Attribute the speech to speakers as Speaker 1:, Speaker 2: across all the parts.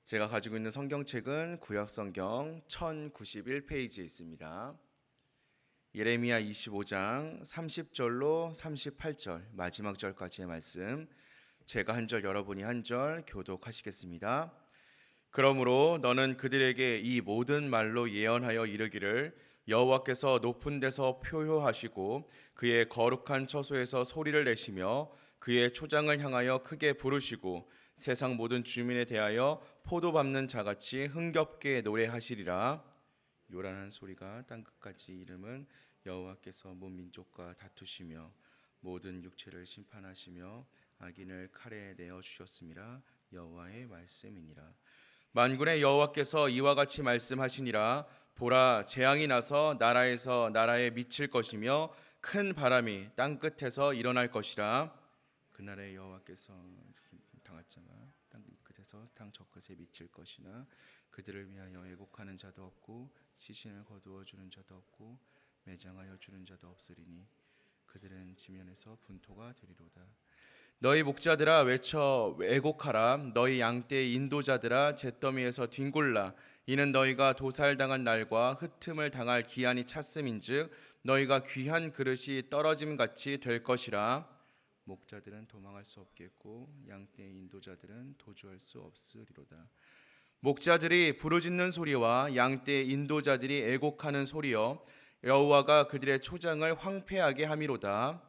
Speaker 1: 제가 가지고 있는 성경책은 구약성경 1091페이지에 있습니다. 예레미야 25장 30절로 38절 마지막 절까지의 말씀, 제가 한 절 여러분이 한 절 교독하시겠습니다. 그러므로 너는 그들에게 이 모든 말로 예언하여 이르기를 여호와께서 높은 데서 표효하시고 그의 거룩한 처소에서 소리를 내시며 그의 초장을 향하여 크게 부르시고 세상 모든 주민에 대하여 포도 밟는 자같이 흥겹게 노래하시리라. 요란한 소리가 땅끝까지 이름은 여호와께서 온 민족과 다투시며 모든 육체를 심판하시며 악인을 칼에 내어 주셨음이라. 여호와의 말씀이니라. 만군의 여호와께서 이와 같이 말씀하시니라. 보라, 재앙이 나서 나라에서 나라에 미칠 것이며 큰 바람이 땅 끝에서 일어날 것이라. 그날에 여호와께서 당할자가 땅 끝에서 땅 저끝에 미칠 것이나 그들을 위하여 애곡하는 자도 없고 시신을 거두어 주는 자도 없고 매장하여 주는 자도 없으리니 그들은 지면에서 분토가 되리로다. 너희 목자들아 외쳐 애곡하라. 너희 양떼의 인도자들아 잿더미에서 뒹굴라. 이는 너희가 도살당한 날과 흩음을 당할 기한이 찼음인즉 너희가 귀한 그릇이 떨어짐같이 될 것이라. 목자들은 도망할 수 없겠고 양떼의 인도자들은 도주할 수 없으리로다. 목자들이 부르짖는 소리와 양떼의 인도자들이 애곡하는 소리여 여호와가 그들의 초장을 황폐하게 함이로다.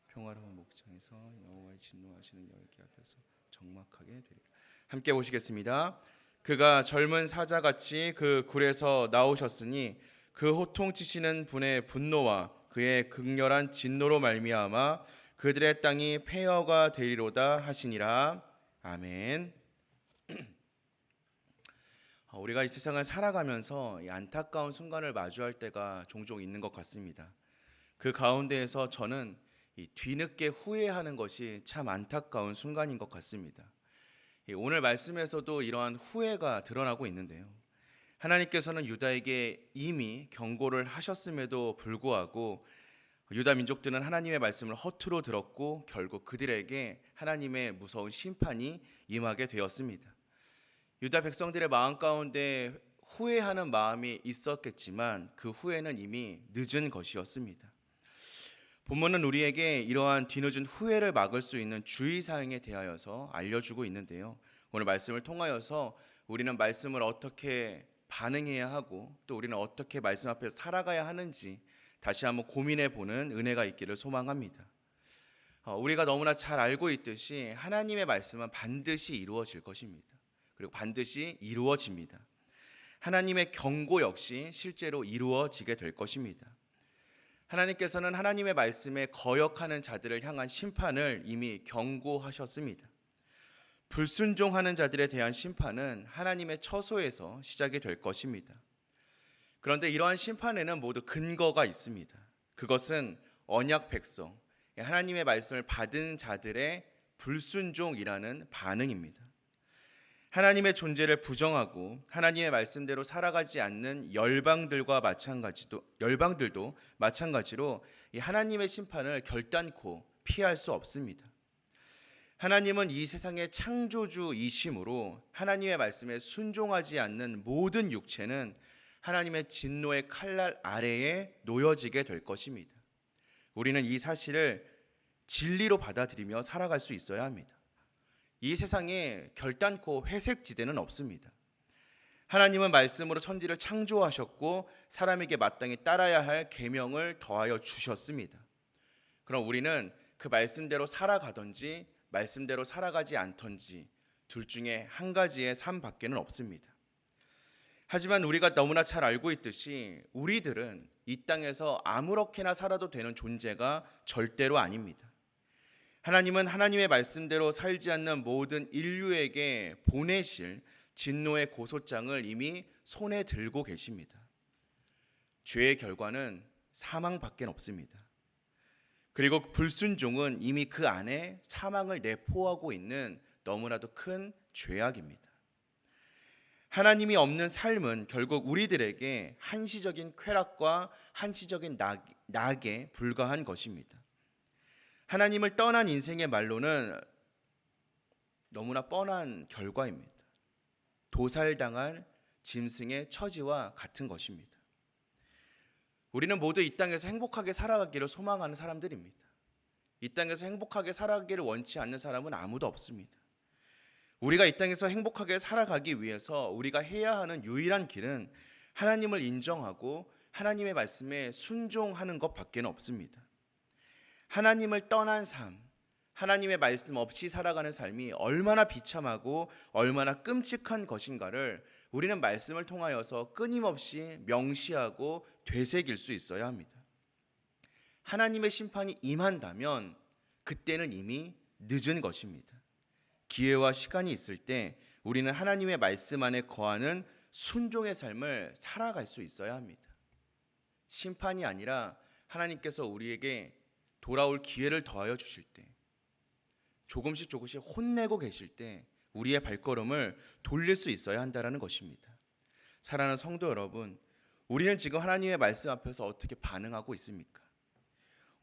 Speaker 1: 평화로운 목장에서 여호와의 진노하시는 열기 앞에서 적막하게 되리라. 함께 보시겠습니다. 그가 젊은 사자같이 그 굴에서 나오셨으니 그 호통치시는 분의 분노와 그의 극렬한 진노로 말미암아 그들의 땅이 폐허가 되리로다 하시니라. 아멘. 우리가 이 세상을 살아가면서 이 안타까운 순간을 마주할 때가 종종 있는 것 같습니다. 그 가운데에서 저는 이 뒤늦게 후회하는 것이 참 안타까운 순간인 것 같습니다. 오늘 말씀에서도 이러한 후회가 드러나고 있는데요. 하나님께서는 유다에게 이미 경고를 하셨음에도 불구하고 유다 민족들은 하나님의 말씀을 허투루 들었고 결국 그들에게 하나님의 무서운 심판이 임하게 되었습니다. 유다 백성들의 마음 가운데 후회하는 마음이 있었겠지만 그 후회는 이미 늦은 것이었습니다. 본문은 우리에게 이러한 뒤늦은 후회를 막을 수 있는 주의사항에 대하여서 알려주고 있는데요. 오늘 말씀을 통하여서 우리는 말씀을 어떻게 반응해야 하고 또 우리는 어떻게 말씀 앞에서 살아가야 하는지 다시 한번 고민해 보는 은혜가 있기를 소망합니다. 우리가 너무나 잘 알고 있듯이 하나님의 말씀은 반드시 이루어질 것입니다. 그리고 반드시 이루어집니다. 하나님의 경고 역시 실제로 이루어지게 될 것입니다. 하나님께서는 하나님의 말씀에 거역하는 자들을 향한 심판을 이미 경고하셨습니다. 불순종하는 자들에 대한 심판은 하나님의 처소에서 시작이 될 것입니다. 그런데 이러한 심판에는 모두 근거가 있습니다. 그것은 언약 백성, 하나님의 말씀을 받은 자들의 불순종이라는 반응입니다. 하나님의 존재를 부정하고 하나님의 말씀대로 살아가지 않는 열방들도 마찬가지로 이 하나님의 심판을 결단코 피할 수 없습니다. 하나님은 이 세상의 창조주이심으로 하나님의 말씀에 순종하지 않는 모든 육체는 하나님의 진노의 칼날 아래에 놓여지게 될 것입니다. 우리는 이 사실을 진리로 받아들이며 살아갈 수 있어야 합니다. 이 세상에 결단코 회색 지대는 없습니다. 하나님은 말씀으로 천지를 창조하셨고 사람에게 마땅히 따라야 할 계명을 더하여 주셨습니다. 그럼 우리는 그 말씀대로 살아가든지 말씀대로 살아가지 않던지 둘 중에 한 가지의 삶밖에는 없습니다. 하지만 우리가 너무나 잘 알고 있듯이 우리들은 이 땅에서 아무렇게나 살아도 되는 존재가 절대로 아닙니다. 하나님은 하나님의 말씀대로 살지 않는 모든 인류에게 보내실 진노의 고소장을 이미 손에 들고 계십니다. 죄의 결과는 사망밖에 없습니다. 그리고 불순종은 이미 그 안에 사망을 내포하고 있는 너무나도 큰 죄악입니다. 하나님이 없는 삶은 결국 우리들에게 한시적인 쾌락과 한시적인 낙에 불과한 것입니다. 하나님을 떠난 인생의 말로는 너무나 뻔한 결과입니다. 도살당할 짐승의 처지와 같은 것입니다. 우리는 모두 이 땅에서 행복하게 살아가기를 소망하는 사람들입니다. 이 땅에서 행복하게 살아가기를 원치 않는 사람은 아무도 없습니다. 우리가 이 땅에서 행복하게 살아가기 위해서 우리가 해야 하는 유일한 길은 하나님을 인정하고 하나님의 말씀에 순종하는 것밖에 없습니다. 하나님을 떠난 삶, 하나님의 말씀 없이 살아가는 삶이 얼마나 비참하고 얼마나 끔찍한 것인가를 우리는 말씀을 통하여서 끊임없이 명시하고 되새길 수 있어야 합니다. 하나님의 심판이 임한다면 그때는 이미 늦은 것입니다. 기회와 시간이 있을 때 우리는 하나님의 말씀 안에 거하는 순종의 삶을 살아갈 수 있어야 합니다. 심판이 아니라 하나님께서 우리에게 돌아올 기회를 더하여 주실 때, 조금씩 혼내고 계실 때 우리의 발걸음을 돌릴 수 있어야 한다는 것입니다. 사랑하는 성도 여러분, 우리는 지금 하나님의 말씀 앞에서 어떻게 반응하고 있습니까?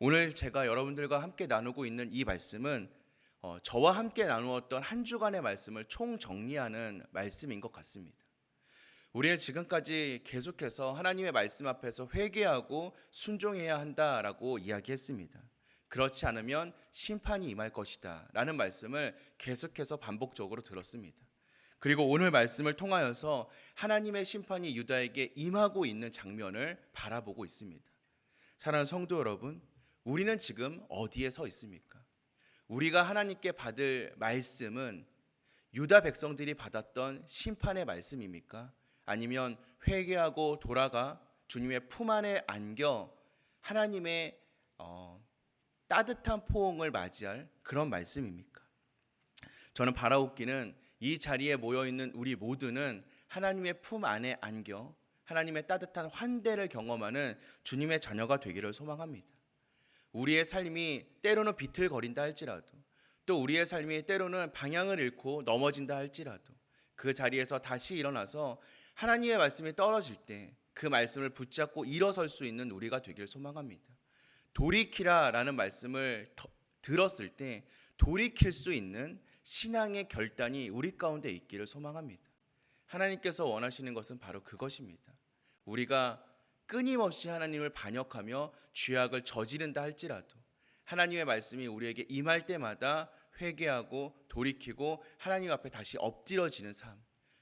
Speaker 1: 오늘 제가 여러분들과 함께 나누고 있는 이 말씀은 저와 함께 나누었던 한 주간의 말씀을 총정리하는 말씀인 것 같습니다. 우리는 지금까지 계속해서 하나님의 말씀 앞에서 회개하고 순종해야 한다라고 이야기했습니다. 그렇지 않으면 심판이 임할 것이다 라는 말씀을 계속해서 반복적으로 들었습니다. 그리고 오늘 말씀을 통하여서 하나님의 심판이 유다에게 임하고 있는 장면을 바라보고 있습니다. 사랑하는 성도 여러분, 우리는 지금 어디에 서 있습니까? 우리가 하나님께 받을 말씀은 유다 백성들이 받았던 심판의 말씀입니까? 아니면 회개하고 돌아가 주님의 품 안에 안겨 하나님의 따뜻한 포옹을 맞이할 그런 말씀입니까? 저는 바라옵기는 이 자리에 모여있는 우리 모두는 하나님의 품 안에 안겨 하나님의 따뜻한 환대를 경험하는 주님의 자녀가 되기를 소망합니다. 우리의 삶이 때로는 비틀거린다 할지라도, 또 우리의 삶이 때로는 방향을 잃고 넘어진다 할지라도 그 자리에서 다시 일어나서 하나님의 말씀이 떨어질 때 그 말씀을 붙잡고 일어설 수 있는 우리가 되길 소망합니다. 돌이키라라는 말씀을 들었을 때 돌이킬 수 있는 신앙의 결단이 우리 가운데 있기를 소망합니다. 하나님께서 원하시는 것은 바로 그것입니다. 우리가 끊임없이 하나님을 반역하며 죄악을 저지른다 할지라도 하나님의 말씀이 우리에게 임할 때마다 회개하고 돌이키고 하나님 앞에 다시 엎드려지는 삶,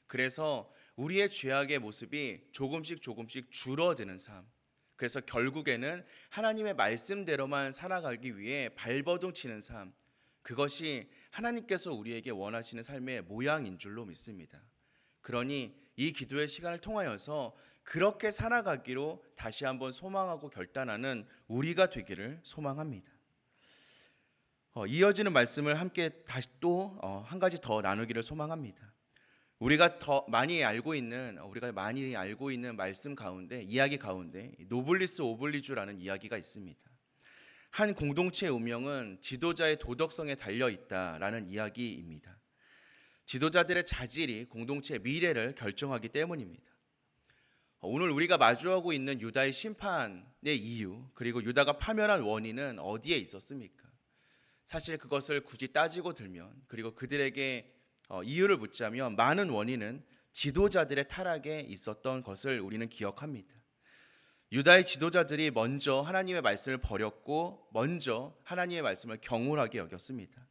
Speaker 1: 그래서 우리의 죄악의 모습이 조금씩 줄어드는 삶, 그래서 결국에는 하나님의 말씀대로만 살아가기 위해 발버둥 치는 삶, 그것이 하나님께서 우리에게 원하시는 삶의 모양인 줄로 믿습니다. 그러니 이 기도의 시간을 통하여서 그렇게 살아가기로 다시 한번 소망하고 결단하는 우리가 되기를 소망합니다. 이어지는 말씀을 함께 다시 또 한 가지 더 나누기를 소망합니다. 우리가 많이 알고 있는 말씀 가운데, 이야기 가운데 노블리스 오블리주라는 이야기가 있습니다. 한 공동체의 운명은 지도자의 도덕성에 달려 있다라는 이야기입니다. 지도자들의 자질이 공동체의 미래를 결정하기 때문입니다. 오늘 우리가 마주하고 있는 유다의 심판의 이유, 그리고 유다가 파멸한 원인은 어디에 있었습니까? 사실 그것을 굳이 따지고 들면, 그리고 그들에게 이유를 묻자면 많은 원인은 지도자들의 타락에 있었던 것을 우리는 기억합니다. 유다의 지도자들이 먼저 하나님의 말씀을 버렸고 먼저 하나님의 말씀을 경홀하게 여겼습니다.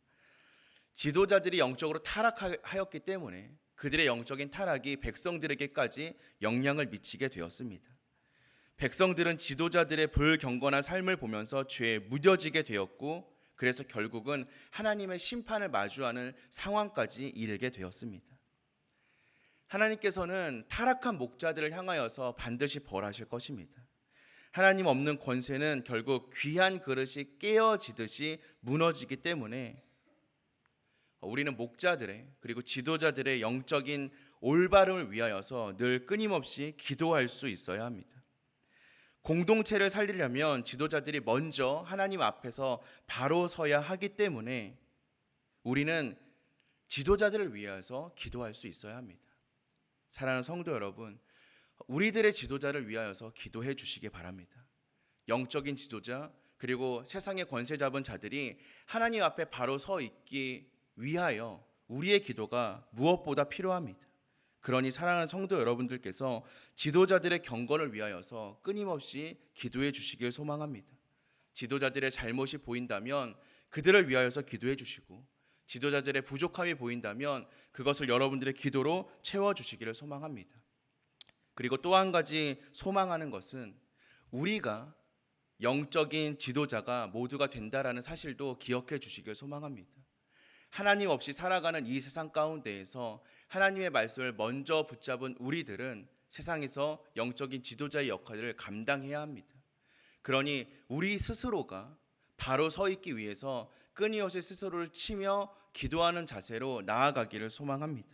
Speaker 1: 지도자들이 영적으로 타락하였기 때문에 그들의 영적인 타락이 백성들에게까지 영향을 미치게 되었습니다. 백성들은 지도자들의 불경건한 삶을 보면서 죄에 무뎌지게 되었고, 그래서 결국은 하나님의 심판을 마주하는 상황까지 이르게 되었습니다. 하나님께서는 타락한 목자들을 향하여서 반드시 벌하실 것입니다. 하나님 없는 권세는 결국 귀한 그릇이 깨어지듯이 무너지기 때문에 우리는 목자들의 그리고 지도자들의 영적인 올바름을 위하여서 늘 끊임없이 기도할 수 있어야 합니다. 공동체를 살리려면 지도자들이 먼저 하나님 앞에서 바로 서야 하기 때문에 우리는 지도자들을 위하여서 기도할 수 있어야 합니다. 사랑하는 성도 여러분, 우리들의 지도자를 위하여서 기도해 주시기 바랍니다. 영적인 지도자, 그리고 세상의 권세 잡은 자들이 하나님 앞에 바로 서 있기 위하여 우리의 기도가 무엇보다 필요합니다. 그러니 사랑하는 성도 여러분들께서 지도자들의 경건을 위하여서 끊임없이 기도해 주시길 소망합니다. 지도자들의 잘못이 보인다면 그들을 위하여서 기도해 주시고, 지도자들의 부족함이 보인다면 그것을 여러분들의 기도로 채워주시기를 소망합니다. 그리고 또 한 가지 소망하는 것은 우리가 영적인 지도자가 모두가 된다라는 사실도 기억해 주시길 소망합니다. 하나님 없이 살아가는 이 세상 가운데에서 하나님의 말씀을 먼저 붙잡은 우리들은 세상에서 영적인 지도자의 역할을 감당해야 합니다. 그러니 우리 스스로가 바로 서 있기 위해서 끊임없이 스스로를 치며 기도하는 자세로 나아가기를 소망합니다.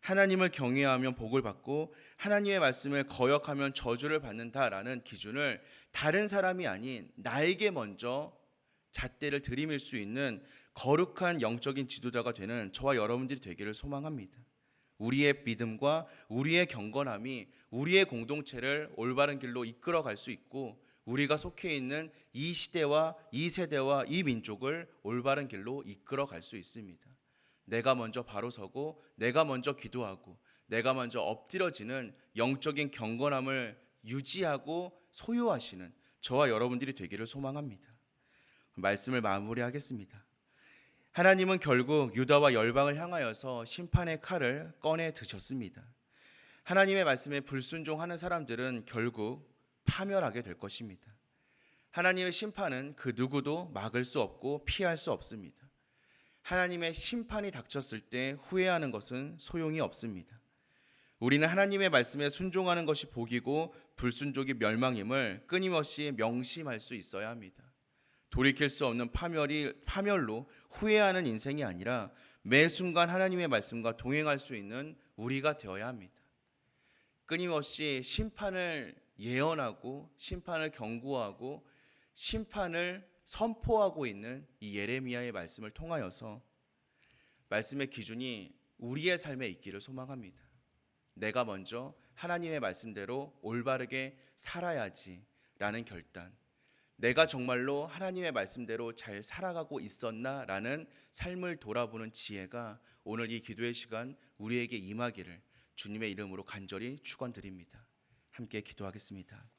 Speaker 1: 하나님을 경외하면 복을 받고 하나님의 말씀을 거역하면 저주를 받는다라는 기준을 다른 사람이 아닌 나에게 먼저 잣대를 들이밀 수 있는 거룩한 영적인 지도자가 되는 저와 여러분들이 되기를 소망합니다. 우리의 믿음과 우리의 경건함이 우리의 공동체를 올바른 길로 이끌어갈 수 있고, 우리가 속해 있는 이 시대와 이 세대와 이 민족을 올바른 길로 이끌어갈 수 있습니다. 내가 먼저 바로 서고 내가 먼저 기도하고 내가 먼저 엎드려지는 영적인 경건함을 유지하고 소유하시는 저와 여러분들이 되기를 소망합니다. 말씀을 마무리하겠습니다. 하나님은 결국 유다와 열방을 향하여서 심판의 칼을 꺼내 드셨습니다. 하나님의 말씀에 불순종하는 사람들은 결국 파멸하게 될 것입니다. 하나님의 심판은 그 누구도 막을 수 없고 피할 수 없습니다. 하나님의 심판이 닥쳤을 때 후회하는 것은 소용이 없습니다. 우리는 하나님의 말씀에 순종하는 것이 복이고 불순종이 멸망임을 끊임없이 명심할 수 있어야 합니다. 돌이킬 수 없는 파멸로 후회하는 인생이 아니라 매 순간 하나님의 말씀과 동행할 수 있는 우리가 되어야 합니다. 끊임없이 심판을 예언하고 심판을 경고하고 심판을 선포하고 있는 이 예레미야의 말씀을 통하여서 말씀의 기준이 우리의 삶에 있기를 소망합니다. 내가 먼저 하나님의 말씀대로 올바르게 살아야지라는 결단, 내가 정말로 하나님의 말씀대로 잘 살아가고 있었나라는 삶을 돌아보는 지혜가 오늘 이 기도의 시간 우리에게 임하기를 주님의 이름으로 간절히 축원드립니다. 함께 기도하겠습니다.